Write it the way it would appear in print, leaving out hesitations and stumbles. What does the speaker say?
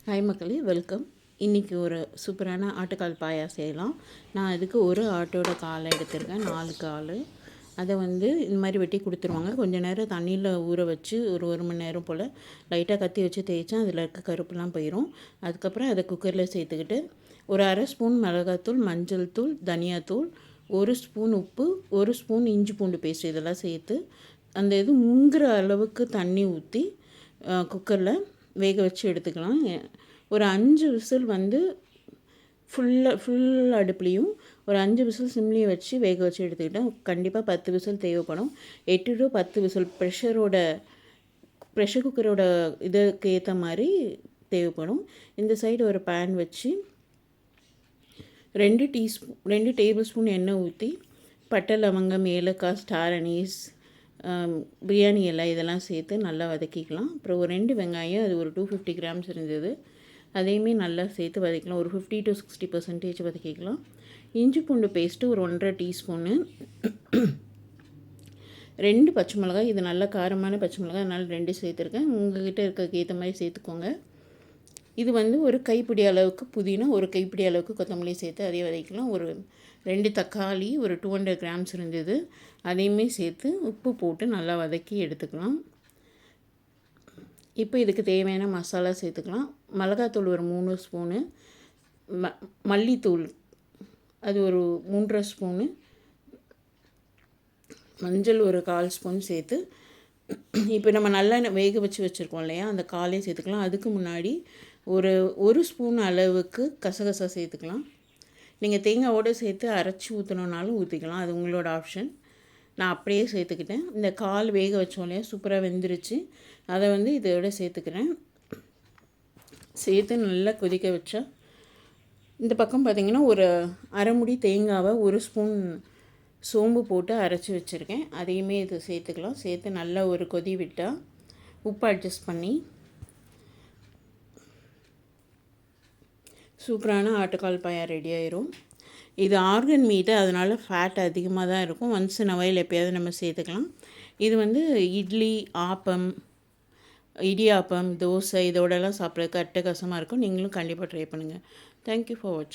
Hi மக்களே, welcome. இன்றைக்கி ஒரு சூப்பரான ஆட்டுக்கால் பாயா செய்யலாம். நான் அதுக்கு ஒரு ஆட்டோட காலை எடுத்திருக்கேன், 4 கால். அதை இந்த மாதிரி வெட்டி கொடுத்துருவாங்க. கொஞ்சம் நேரம் தண்ணியில் ஊற வச்சு ஒரு மணி நேரம் போல் லைட்டாக கத்தி வச்சு தேய்ச்சா அதில் இருக்க கருப்புலாம் போயிடும். அதுக்கப்புறம் அதை குக்கரில் சேர்த்துக்கிட்டு ஒரு அரை ஸ்பூன் மிளகாத்தூள், மஞ்சள் தூள், தனியாத்தூள், 1 ஸ்பூன் உப்பு, 1 ஸ்பூன் இஞ்சி பூண்டு பேஸ்ட் இதெல்லாம் சேர்த்து அந்த இது முங்குற அளவுக்கு தண்ணி ஊற்றி குக்கரில் வேக வச்சு எடுத்துக்கலாம். ஒரு 5 விசில் ஃபுல் அடுப்புலேயும் ஒரு 5 விசில் சிம்லேயும் வச்சு வேக வச்சு எடுத்துக்கிட்டேன். கண்டிப்பாக 10 விசில் தேவைப்படும். 8 to 10 விசில் ப்ரெஷர் குக்கரோட இதுக்கு ஏற்ற மாதிரி தேவைப்படும். இந்த சைடு ஒரு பேன் வச்சு 2 டேபிள் ஸ்பூன் எண்ணெய் ஊற்றி பட்டை, லவங்கம், ஏலக்காய், ஸ்டார் அனீஸ், பிரியாணி இலை இதெல்லாம் சேர்த்து நல்லா வதக்கிக்கலாம். அப்புறம் ஒரு 2 வெங்காயம், அது ஒரு 250 கிராம்ஸ் இருந்தது, அதையுமே நல்லா சேர்த்து வதக்கலாம். ஒரு 50 to 60% வதக்கிக்கலாம். இஞ்சி பூண்டு பேஸ்ட்டு ஒரு 1.5 டீஸ்பூனு, 2 பச்சை மிளகாய். இது நல்ல காரமான பச்சை மிளகாய், அதனால் 2 சேர்த்துருக்கேன். உங்கள்கிட்ட இருக்கிறதுக்கு ஏற்ற மாதிரி சேர்த்துக்கோங்க. இது ஒரு கைப்பிடி அளவுக்கு புதினா, ஒரு கைப்பிடி அளவுக்கு கொத்தமல்லி சேர்த்து அதே வதக்கலாம். ஒரு 2 தக்காளி, ஒரு 200 கிராம்ஸ் இருந்தது, அதையுமே சேர்த்து உப்பு போட்டு நல்லா வதக்கி எடுத்துக்கலாம். இப்போ இதுக்கு தேவையான மசாலா சேர்த்துக்கலாம். மிளகாத்தூள் ஒரு 3 ஸ்பூனு, மல்லித்தூள் அது ஒரு 3.5 ஸ்பூனு, மஞ்சள் ஒரு 1/4 ஸ்பூன் சேர்த்து இப்போ நம்ம நல்லா வேக வச்சுருக்கோம் இல்லையா, அந்த காலையும் சேர்த்துக்கலாம். அதுக்கு முன்னாடி ஒரு ஸ்பூன் அளவுக்கு கசகசா சேர்த்துக்கலாம். நீங்கள் தேங்காயோடு சேர்த்து அரைச்சி ஊற்றணுன்னாலும் ஊற்றிக்கலாம், அது உங்களோட ஆப்ஷன். நான் அப்படியே சேர்த்துக்கிட்டேன். இந்த கால் வேக வச்சோம் இல்லையா, சூப்பராக வெந்துருச்சு. அதை இதோட சேர்த்துக்கிறேன். சேர்த்து நல்லா கொதிக்க வச்சா இந்த பக்கம் பார்த்திங்கன்னா ஒரு அரை முடி தேங்காவை 1 ஸ்பூன் சோம்பு போட்டு அரைச்சி வச்சுருக்கேன், அதையுமே இது சேர்த்துக்கலாம். சேர்த்து நல்லா ஒரு கொதி விட்டால் உப்பு அட்ஜஸ்ட் பண்ணி சூப்பரான ஆட்டுக்கால் பாயா ரெடி ஆயிரும். இது ஆர்கன் மீட்டு, அதனால் ஃபேட் அதிகமாக தான் இருக்கும். ஒன்ஸ் இன் அ வைல் எப்போயாவது நம்ம சேர்த்துக்கலாம். இது இட்லி, ஆப்பம், இடியாப்பம், தோசை இதோடலாம் சாப்பிட்றதுக்கு அட்டகாசமாக இருக்கும். நீங்களும் கண்டிப்பாக ட்ரை பண்ணுங்கள். தேங்க்யூ ஃபார் வாட்சிங்.